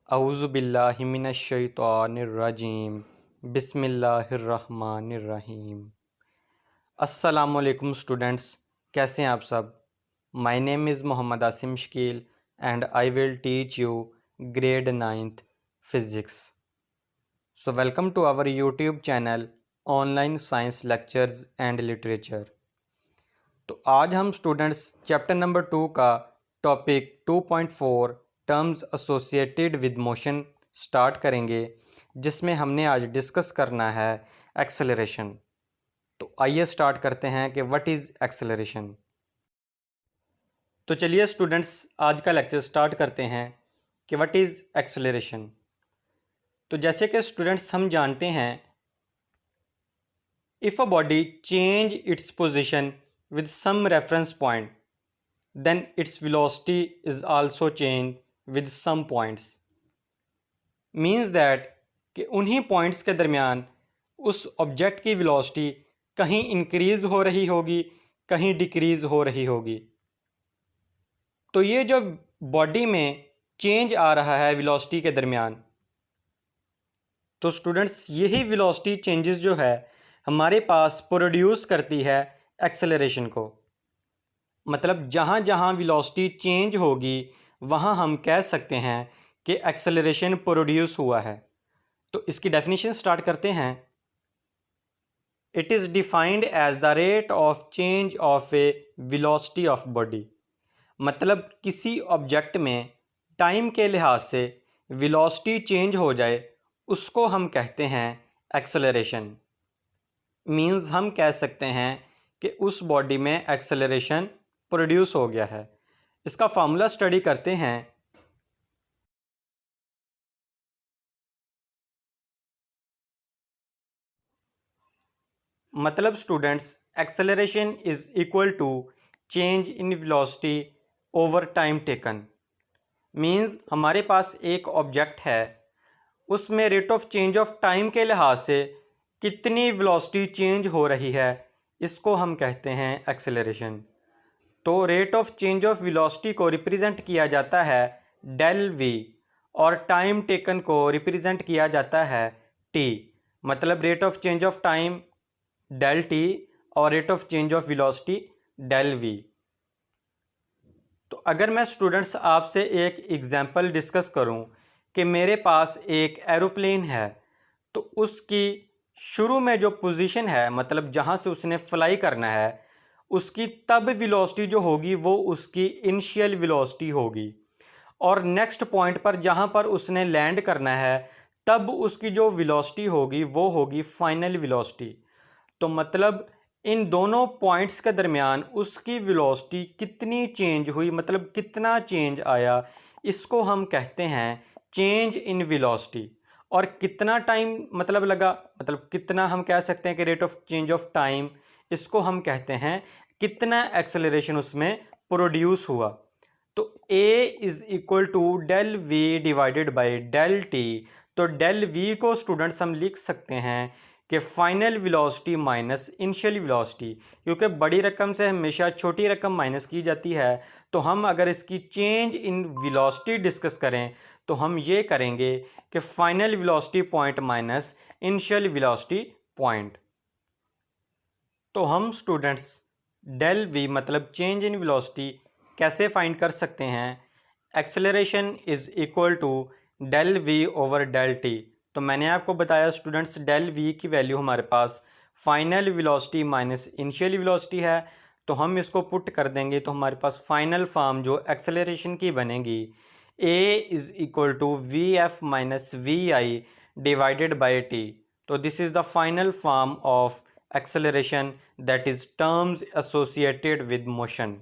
औज़ु बिल्लाहि मिनश शैतानिर रजीम बिस्मिल्लाहिर्रहमानिर्रहीम। अस्सलामुअलैकुम स्टूडेंट्स, कैसे हैं आप सब। My name is Mohammad Asim Shakeel and I will teach you grade 9th physics. So welcome to our YouTube channel online science lectures and literature. तो आज हम स्टूडेंट्स चैप्टर नंबर 2 का topic 2.4 terms associated with motion start करेंगे, जिसमें हमने आज discuss करना है एक्सेलरेशन। तो आइए स्टार्ट करते हैं कि व्हाट इज़ एक्सेलरेशन। तो चलिए स्टूडेंट्स आज का लेक्चर स्टार्ट करते हैं कि व्हाट इज़ एक्सेलरेशन। तो जैसे कि स्टूडेंट्स हम जानते हैं, if a body change its position with some reference point, then its velocity is also changed with some points. Means that कि उन्हीं पॉइंट्स के दरमियान उस ऑब्जेक्ट की वेलोसिटी कहीं इंक्रीज़ हो रही होगी, कहीं डिक्रीज़ हो रही होगी। तो ये जो बॉडी में चेंज आ रहा है वेलोसिटी के दरमियान, तो स्टूडेंट्स यही वेलोसिटी चेंजेस जो है हमारे पास प्रोड्यूस करती है एक्सेलरेशन को। मतलब जहाँ जहाँ वेलोसिटी चेंज होगी वहाँ हम कह सकते हैं कि एक्सेलरेशन प्रोड्यूस हुआ है। तो इसकी डेफिनेशन स्टार्ट करते हैं। It is defined as the rate of change of a velocity of body. मतलब किसी ऑब्जेक्ट में टाइम के लिहाज से वेलोसिटी चेंज हो जाए उसको हम कहते हैं एक्सेलरेशन। मीन्स हम कह सकते हैं कि उस बॉडी में एक्सेलरेशन प्रोड्यूस हो गया है। इसका फार्मूला स्टडी करते हैं। मतलब students acceleration is equal to change in velocity over time taken. Means हमारे पास एक ऑब्जेक्ट है, उसमें rate of change of time के लिहाज से कितनी वेलोसिटी चेंज हो रही है, इसको हम कहते हैं एक्सेलरेशन। तो rate of change of velocity को रिप्रेजेंट किया जाता है डेल वी और टाइम टेकन को रिप्रेजेंट किया जाता है टी। मतलब rate of change of time del t और rate of change of velocity del v. तो अगर मैं स्टूडेंट्स आपसे एक एग्जांपल डिस्कस करूं कि मेरे पास एक एरोप्लेन है, तो उसकी शुरू में जो पोजीशन है, मतलब जहां से उसने फ्लाई करना है, उसकी तब वेलोसिटी जो होगी वो उसकी इनिशियल वेलोसिटी होगी। और नेक्स्ट पॉइंट पर जहां पर उसने लैंड करना है, तब उसकी जो वेलोसिटी होगी वो होगी फाइनल वेलोसिटी। तो मतलब इन दोनों पॉइंट्स के दरमियान उसकी वेलोसिटी कितनी चेंज हुई, मतलब कितना चेंज आया, इसको हम कहते हैं चेंज इन वेलोसिटी। और कितना टाइम मतलब लगा, मतलब कितना हम कह सकते हैं कि rate of change of time, इसको हम कहते हैं कितना एक्सेलरेशन उसमें प्रोड्यूस हुआ। तो A is equal to del V divided by del T. तो डेल वी को स्टूडेंट्स हम लिख सकते हैं कि final velocity minus initial velocity, क्योंकि बड़ी रकम से हमेशा छोटी रकम माइनस की जाती है। तो हम अगर इसकी चेंज इन वेलोसिटी डिस्कस करें तो हम ये करेंगे कि final velocity point minus initial velocity point. तो हम स्टूडेंट्स डेल वी मतलब चेंज इन वेलोसिटी कैसे फाइंड कर सकते हैं। Acceleration is equal to del v over del T. तो मैंने आपको बताया स्टूडेंट्स डेल वी की वैल्यू हमारे पास final velocity minus initial velocity है। तो हम इसको पुट कर देंगे तो हमारे पास फाइनल फॉर्म जो एक्सेलरेशन की बनेगी A is equal to we f minus v i divided by T. तो this is the final form of acceleration that is terms associated with motion.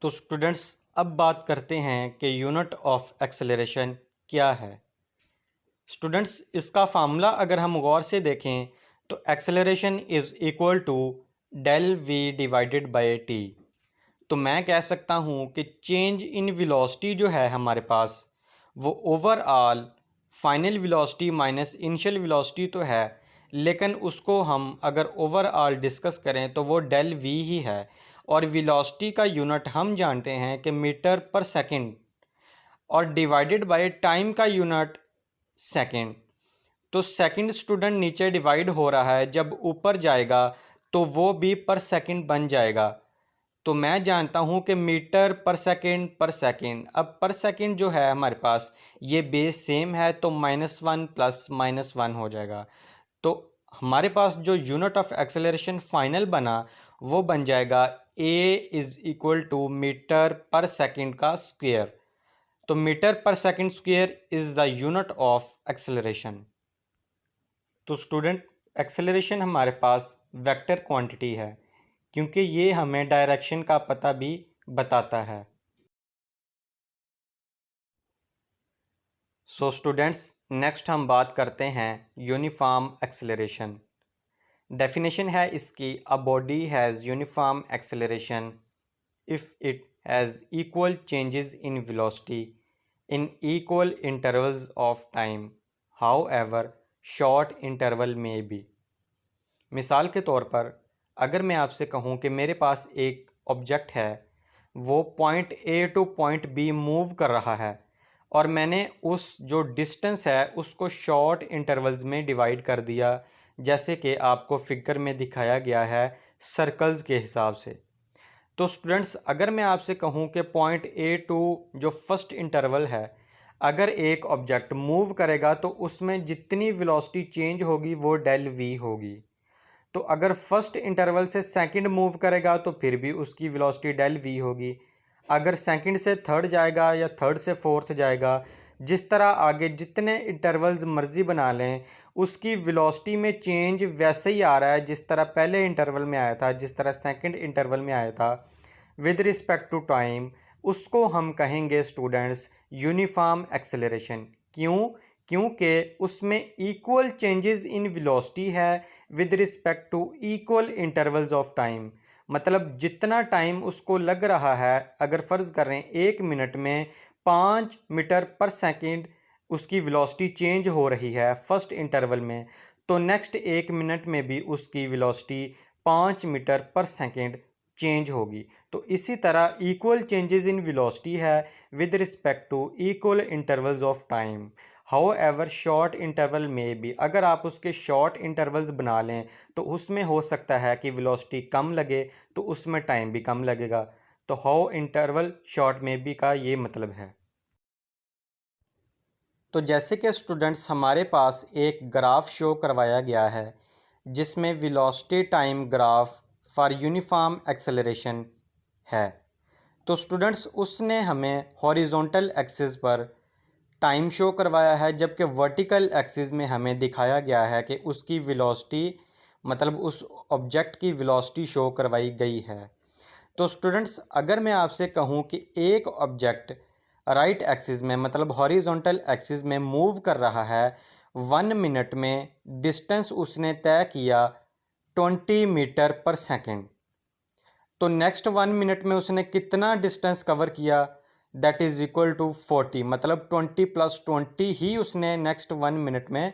तो स्टूडेंट्स अब बात करते हैं कि यूनिट ऑफ एक्सेलरेशन क्या है। स्टूडेंट्स इसका फार्मूला अगर हम गौर से देखें तो acceleration is equal to del V divided by T. तो मैं कह सकता हूँ कि चेंज इन वेलोसिटी जो है हमारे पास वो overall final velocity minus initial velocity तो है, लेकिन उसको हम अगर ओवरऑल डिस्कस करें तो वो डेल वी ही है। और वेलोसिटी का यूनिट हम जानते हैं कि मीटर पर सेकंड और डिवाइडेड बाय टाइम का यूनिट सेकंड। तो सेकंड स्टूडेंट नीचे डिवाइड हो रहा है, जब ऊपर जाएगा तो वो भी पर सेकंड बन जाएगा। तो मैं जानता हूँ कि मीटर पर सेकंड। अब पर सेकंड जो है हमारे पास ये बेस सेम है, तो -1 प्लस -1 हो जाएगा। तो हमारे पास जो यूनिट ऑफ एक्सेलरेशन फाइनल बना वो बन जाएगा a is equal to meter per second का स्क्वायर। तो meter per second square is the unit of acceleration. तो स्टूडेंट, एक्सेलरेशन हमारे पास वेक्टर क्वांटिटी है क्योंकि ये हमें डायरेक्शन का पता भी बताता है। सो स्टूडेंट्स, नेक्स्ट हम बात करते हैं यूनिफॉर्म एक्सेलरेशन। डेफिनेशन है इसकी, a body has uniform acceleration if it has equal changes in velocity in equal intervals of time, however short interval में बी। मिसाल के तौर पर अगर मैं आपसे कहूँ कि मेरे पास एक ऑब्जेक्ट है, वो point A to point B move कर रहा है और मैंने उस जो डिस्टेंस है उसको शॉर्ट इंटरवल्स में डिवाइड कर दिया, जैसे कि आपको फिगर में दिखाया गया है सर्कल्स के हिसाब से। तो स्टूडेंट्स, अगर मैं आपसे कहूँ कि पॉइंट ए टू जो फर्स्ट इंटरवल है, अगर एक ऑब्जेक्ट मूव करेगा तो उसमें जितनी वेलोसिटी चेंज होगी वो डेल वी होगी। तो अगर फर्स्ट इंटरवल से सेकंड मूव करेगा तो फिर भी उसकी वेलोसिटी डेल वी होगी। अगर सेकंड से थर्ड जाएगा या थर्ड से फोर्थ जाएगा, जिस तरह आगे जितने इंटरवल्स मर्जी बना लें, उसकी वेलोसिटी में चेंज वैसे ही आ रहा है जिस तरह पहले इंटरवल में आया था, जिस तरह सेकंड इंटरवल में आया था विद रिस्पेक्ट टू टाइम। उसको हम कहेंगे स्टूडेंट्स यूनिफॉर्म एक्सेलरेशन। क्यों? क्योंकि उसमें इक्वल चेंजेस इन वेलोसिटी है with respect to equal intervals of time. मतलब जितना टाइम उसको लग रहा है, अगर फ़र्ज़ कर रहे हैं 1 मिनट में 5 मीटर पर सेकंड उसकी वेलोसिटी चेंज हो रही है फर्स्ट इंटरवल में, तो नेक्स्ट 1 मिनट में भी उसकी velocity 5 meter per second change होगी। तो इसी तरह इक्वल चेंजेस इन वेलोसिटी है with respect to equal intervals of time, however short interval में भी। अगर आप उसके शॉर्ट इंटरवल्स बना लें तो उसमें हो सकता है कि वेलोसिटी कम लगे तो उसमें टाइम भी कम लगेगा। तो हाउ इंटरवल शॉर्ट में भी का ये मतलब है। तो जैसे कि स्टूडेंट्स, हमारे पास एक ग्राफ शो करवाया गया है जिसमें velocity time graph for uniform acceleration है। तो स्टूडेंट्स, उसने हमें हॉरिजॉन्टल एक्सिस पर टाइम शो करवाया है, जबकि वर्टिकल एक्सिस में हमें दिखाया गया है कि उसकी वेलोसिटी, मतलब उस ऑब्जेक्ट की वेलोसिटी शो करवाई गई है। तो स्टूडेंट्स, अगर मैं आपसे कहूँ कि एक ऑब्जेक्ट राइट एक्सिस में, मतलब हॉरिजॉन्टल एक्सिस में मूव कर रहा है 1 मिनट में, डिस्टेंस उसने तय किया 20 मीटर पर सेकेंड, तो नेक्स्ट 1 मिनट में उसने कितना डिस्टेंस कवर किया? दैट इज़ इक्वल टू 40, मतलब 20 + 20 ही उसने नेक्स्ट 1 मिनट में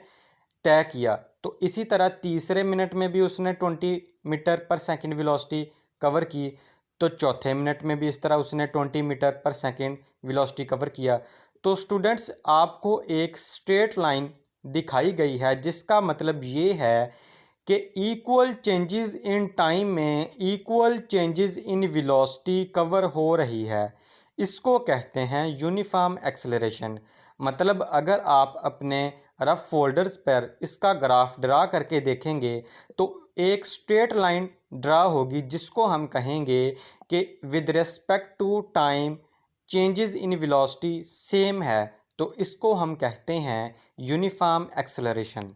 तय किया। तो इसी तरह तीसरे मिनट में भी उसने 20 metre per second velocity cover की, तो चौथे मिनट में भी इस तरह उसने 20 metre per second velocity cover किया। तो स्टूडेंट्स, आपको एक स्ट्रेट लाइन दिखाई गई है जिसका मतलब ये है कि इक्वल चेंजेस इन टाइम में equal changes in velocity cover हो रही है। इसको कहते हैं यूनिफॉर्म एक्सेलरेशन। मतलब अगर आप अपने रफ फोल्डर्स पर इसका ग्राफ ड्रा करके देखेंगे तो एक स्ट्रेट लाइन ड्रा होगी जिसको हम कहेंगे कि with respect to time changes in velocity same है। तो इसको हम कहते हैं यूनिफॉर्म एक्सेलरेशन।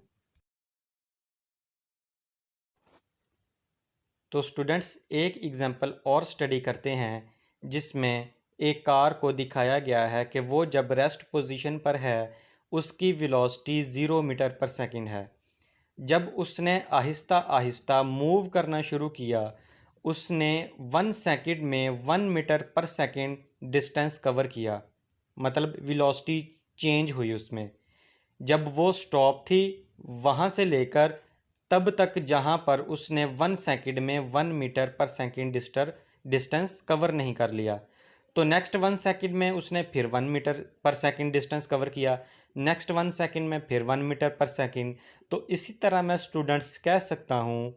तो स्टूडेंट्स, एक एग्जांपल और स्टडी करते हैं जिसमें एक कार को दिखाया गया है कि वो जब रेस्ट पोजीशन पर है उसकी वेलोसिटी 0 मीटर पर सेकंड है। जब उसने आहिस्ता आहिस्ता मूव करना शुरू किया, उसने 1 सेकंड में 1 metre per second distance cover किया, मतलब वेलोसिटी चेंज हुई उसमें। जब वो स्टॉप थी, वहाँ से लेकर तब तक जहाँ पर उसने 1 सेकंड में 1 metre per second डिस्टर distance cover नहीं कर लिया। तो नेक्स्ट 1 सेकंड में उसने फिर 1 metre per second distance cover किया, नेक्स्ट 1 सेकंड में फिर 1 मीटर पर सेकंड। तो इसी तरह मैं स्टूडेंट्स कह सकता हूँ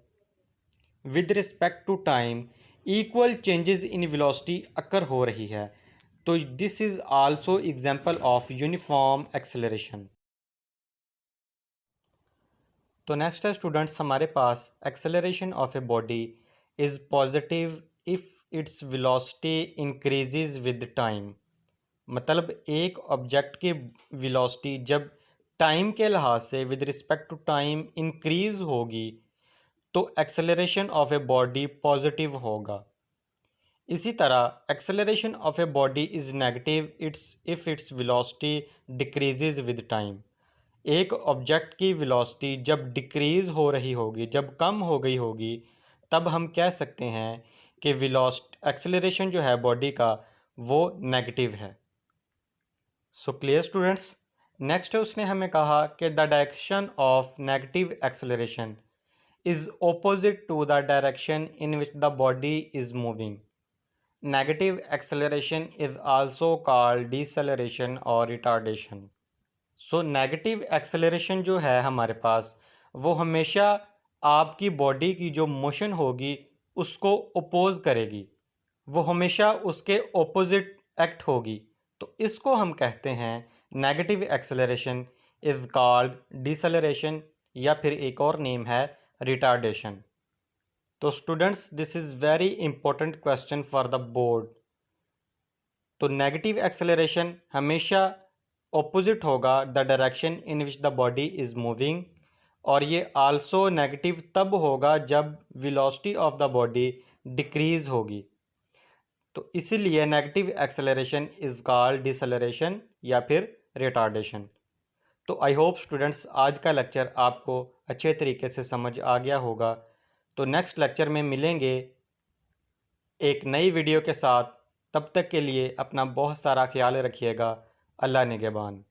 with respect to time equal changes in velocity occur हो रही है। तो this is also example of uniform acceleration. तो नेक्स्ट है स्टूडेंट्स हमारे पास acceleration of a body is positive if its velocity increases with time. मतलब एक ऑब्जेक्ट की वेलोसिटी जब टाइम के लिहाज से with respect to time increase होगी तो acceleration of a body positive होगा। इसी तरह acceleration of a body is negative if its velocity decreases with time. एक ऑब्जेक्ट की वेलोसिटी जब डिक्रीज़ हो रही होगी, जब कम हो गई होगी, तब हम कह सकते हैं कि एक्सेलरेशन जो है बॉडी का वो नेगेटिव है। So clear students. नेक्स्ट उसने हमें कहा कि the direction of negative acceleration is opposite to the direction in which the body is moving. Negative acceleration is also called deceleration और रिटार्डेशन। सो नेगेटिव एक्सेलरेशन जो है हमारे पास वो हमेशा आपकी बॉडी की जो मोशन होगी उसको अपोज करेगी, वो हमेशा उसके ऑपोजिट एक्ट होगी। तो इसको हम कहते हैं negative acceleration is called deceleration, या फिर एक और नेम है रिटार्डेशन। तो students this is very important question for the board. तो नेगेटिव एक्सेलरेशन हमेशा ऑपोजिट होगा the direction in which the body is moving, और ये आल्सो नेगेटिव तब होगा जब velocity of the body decrease होगी। तो इसीलिए negative acceleration is called deceleration या फिर रिटार्डेशन। तो आई होप स्टूडेंट्स आज का लेक्चर आपको अच्छे तरीके से समझ आ गया होगा। तो नेक्स्ट लेक्चर में मिलेंगे एक नई वीडियो के साथ। तब तक के लिए अपना बहुत सारा ख्याल रखिएगा। अल्लाह निगहबान।